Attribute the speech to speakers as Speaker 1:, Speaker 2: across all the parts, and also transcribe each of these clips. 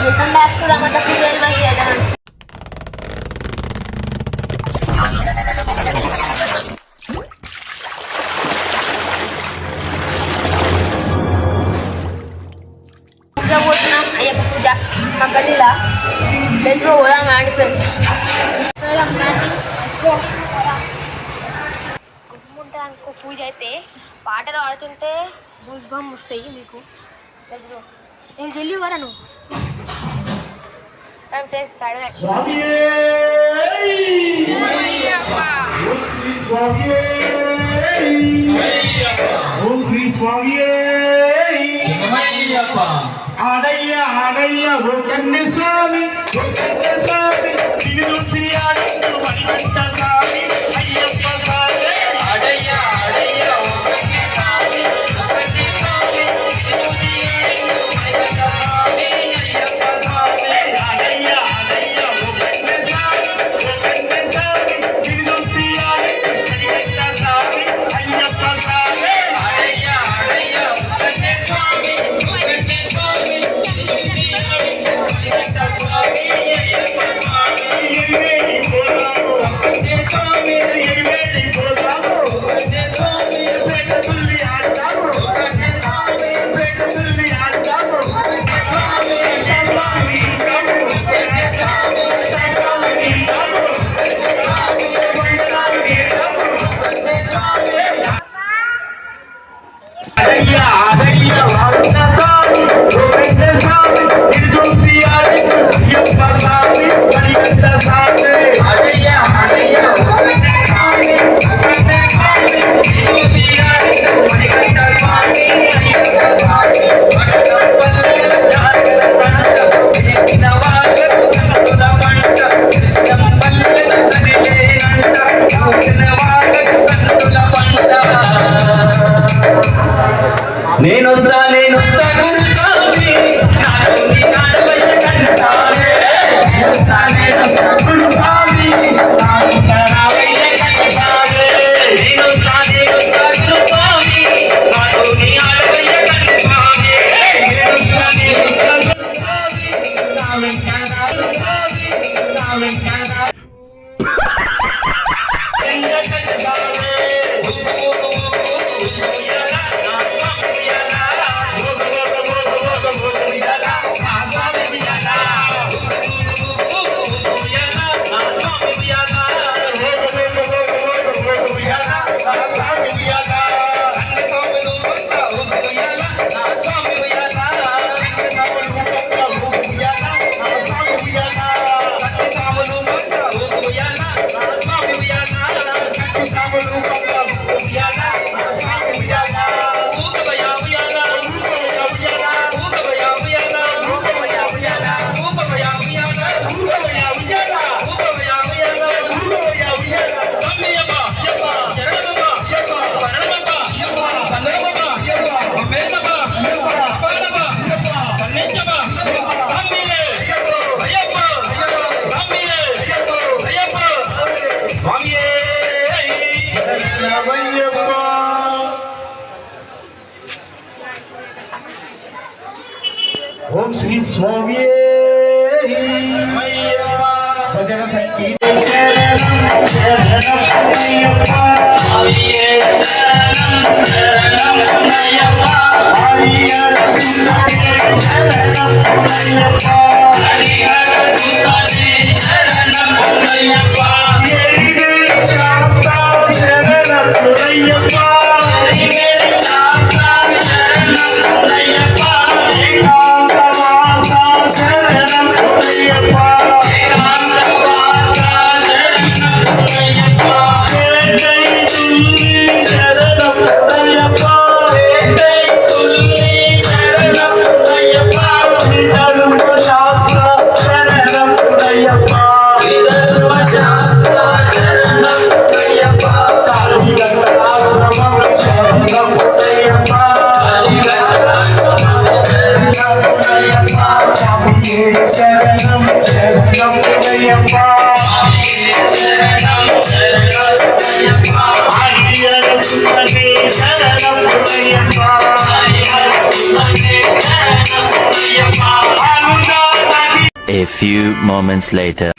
Speaker 1: मुकुंदासपुरा मतलब फिर बस जाता है पूजा होती ना अय्यप्पा पूजा मगलीला लेट्स गो होरा माय फ्रेंड्स तो हम गो గుమ్ముంటానికి పూజ అయితే పాటలు ఆడుతుంటే గూస్ బంప్ వస్తాయి మీకు లెట్స్ గో నేను జల్లి వరా నువ్వు I'm friends Padwa. Swamiye! Ayyappa! Om Shri Swamiye! Om Shri Swamiye! Ayyappa! Adayya Adayya Gokanne Swami Gokanne Swami Tilu Sri Adandu Manivanta Swami Ayyappa Swami Adayya Adayya Gokanne Swami Gokanne Swami Tilu Sri Adandu Manivanta Swami Ayyappa Swami Adayya Adayya Gokanne Swami Gokanne Swami Tilu Sri Adandu Manivanta Swami Ayyappa Swami Adayya Adayya Gokanne Swami Gokanne Swami Tilu Sri Adandu Manivanta Swami Ayyappa Swami Yirvedi Bodhamu Gokanne Swami Yirvedi Bodhamu Gokanne Swami Pekatulli Aadamu Gokanne Swami Pekatulli Aadamu Gokanne Swami Shaswami Gamu Gokanne Swami Shaswami Gamu Gokanne Swami Vandanalu Gamu Gokanne Swami Adayya Adayya Varuna Swami Gokanne Swami Tilu Sri Adandu Ayyappa Swami Manivanta Swami Adayya Adayya Gokanne Swami Gokanne Swami Tilu Sri Adandu Manivanta Swami Ayyappa Swami Vadapalle Jagara Panta Vidinavaga Kannula Panta Vidinampalle Nadile Nanta Vidinavaga Kannula Panta నేనొస్తా గురుస్వామి నాతో నీ నాడవయ్య కన్నసామి నేనొస్తా గురుస్వామి నాతో రావయ్య కన్నసామి నేనొస్తా గురుస్వామి నాతో నీ ఆడవయ్య కన్నసామి నేనొస్తా గురుస్వామి నా వెంట గురుస్వామి నా వెంట ఓం శ్రీ స్వామియే భజన సంకీర్తన శరణం శరణం అయ్యప్ప స్వామియే శరణం అయ్యప్ప హరిహర సుందరి శరణం అయ్యప్ప హరిహర సుందరి శరణం అయ్యప్ప ఎరివేలి శాస్త్ర శరణం అయ్యప్ప ఎరివేలి శాస్త్ర శరణం అయ్యప్ప శరణం శరణం అయ్యప్ప శరణం శరణం అయ్యప్ప హరిహర సుందరి శరణం అయ్యప్ప హరిహర సుందరి శరణం Ayyappa అనుదాన
Speaker 2: A few moments later.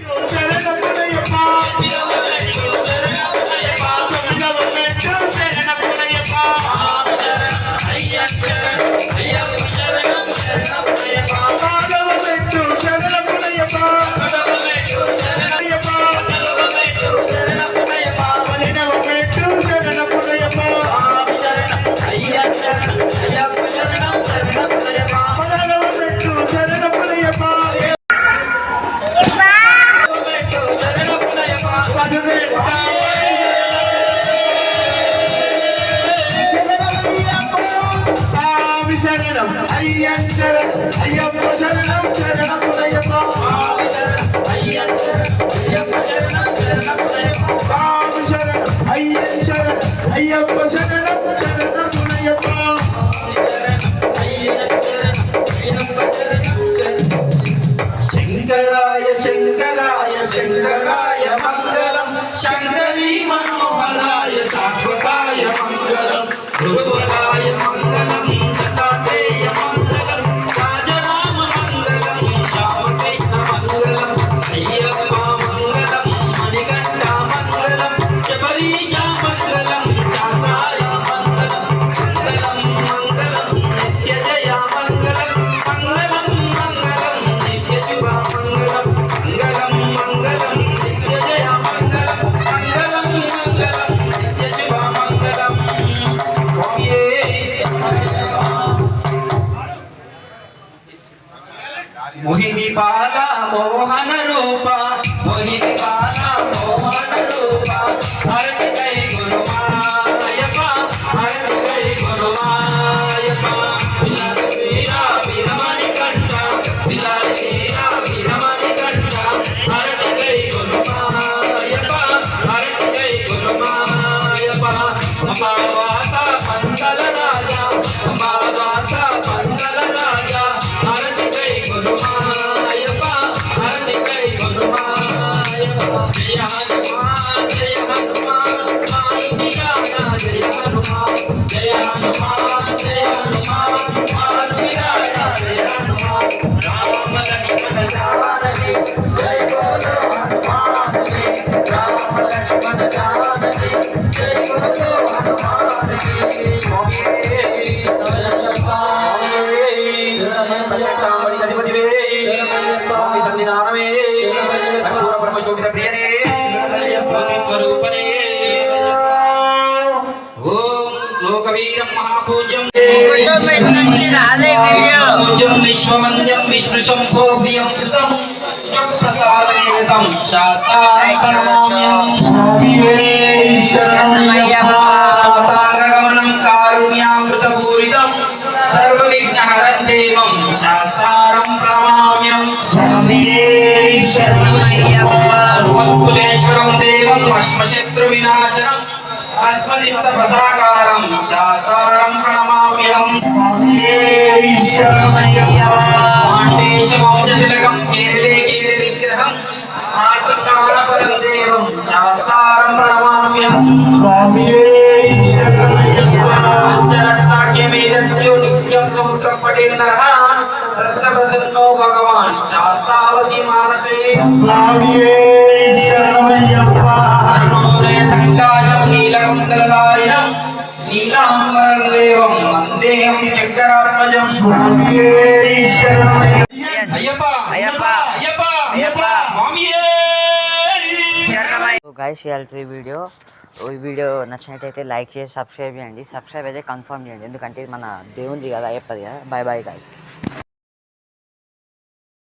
Speaker 3: శంకరాయ శంకరాయ శంకరాయ మంగళం శంకరీ మనోహరాయ శాశ్వతాయ మంగళం గురువరాయ మంగళం దత్తాత్రేయ మంగళం రాజరామ మంగళం రామకృష్ణ మంగళం అయ్యప్ప మంగళం మణికంఠ మంగళం శబరీష మంగళం శాంతాయ మంగళం మంగళం మంగళం నిత్య జయ మంగళం మంగళం మంగళం నిత్య శుభ మంగళం మంగళం మంగళం నిత్య జయ మంగళం మంగళం మంగళం నిత్య శుభ మంగళం స్వామియే మోహిని బాల మోహన రూప మోహిని బాల మోహన రూప హరతి కై గురుమాయప్ప హరతి కై గురుమాయప్ప పిల్లలు తీరా వీరమణి కంఠ పిల్లలు తీరా వీరమణి కంఠ హరతి కై గురుమాయప్ప హరతి కై గురుమాయప్ప అమావాస పందల రాజా అమావాస పందల రాజా హరతి కై గురుమాయప్ప హరతి కై గురుమాయప్ప జయ హనుమాన్ జయ హనుమాన్ మారుతిరాయ జయ హనుమాన్ జయ హనుమాన్ జయ హనుమాన్ మారుతిరాయ జయ హనుమాన్ రామ లక్ష్మణ జానకి జయ బోలో హనుమానికి రామ లక్ష్మణ జానకి జయ బోలో హనుమానికి స్వామియే శరణమయ్యప్ప అధిపతివే స్వామి సన్నిధానమే కర్పూర బ్రహ్మశోభిత ప్రియనే స్వరూపనే ఓం లోకవీరం మహాపూజ్యం
Speaker 1: నుంచి రాలే వీడియో
Speaker 3: పూజ్యం విశ్వమంద్యం విష్ణు శంభో ప్రియం కృతం ప్రసాదం శాస్త్రాయ పరమామ్యం స్వామియే శరణమయ్యప్ప అవతారగమనం కారుణ్యామృత పూరితం సర్వవిఘ్నహరం దేవం శాస్త్రారం ప్రణమామ్యం స్వామియే శరణమయ్యప్ప కులేశ్వరం దేవం అశ్వశత్రు వినాశనం అస్మదిష్ట ప్రసాకారం శాస్త్రారం ప్రణమామ్యం స్వామియే శరణమయ్యప్ప మాండేశ వంశతిలకం కేరళే కేరళ విగ్రహం ఆర్తకారపరం దేవం శాస్త్రారం ప్రణమామ్యం స్వామియే శరణమయ్యప్ప అంజరత్నాఖ్యమేదస్యో నిత్యం సముద్రం పటేంద్రః రత్నప్రసన్నో భగవాన్ శాస్త్రావతి మానసే స్వామియే శరణమయ్యప్ప అరుణోదయ సంకాశం నీలకందలదారిణం నీలాంబరం దేవం వందేహం శంకరాత్మజం స్వామియే శరణమయ్యప్ప అయ్యప్ప అయ్యప్ప అయ్యప్ప అయ్యప్ప స్వామియే
Speaker 4: శరణమయ్య. సో గైస్ ఇవాళ ఈ వీడియో నచ్చినట్టయితే లైక్ చేసి సబ్స్క్రైబ్ చేయండి. సబ్స్క్రైబ్ అయితే కన్ఫర్మ్ చేయండి, ఎందుకంటే ఇది మన దేవుంది కదా, అయ్యప్పది కదా. Bye bye guys.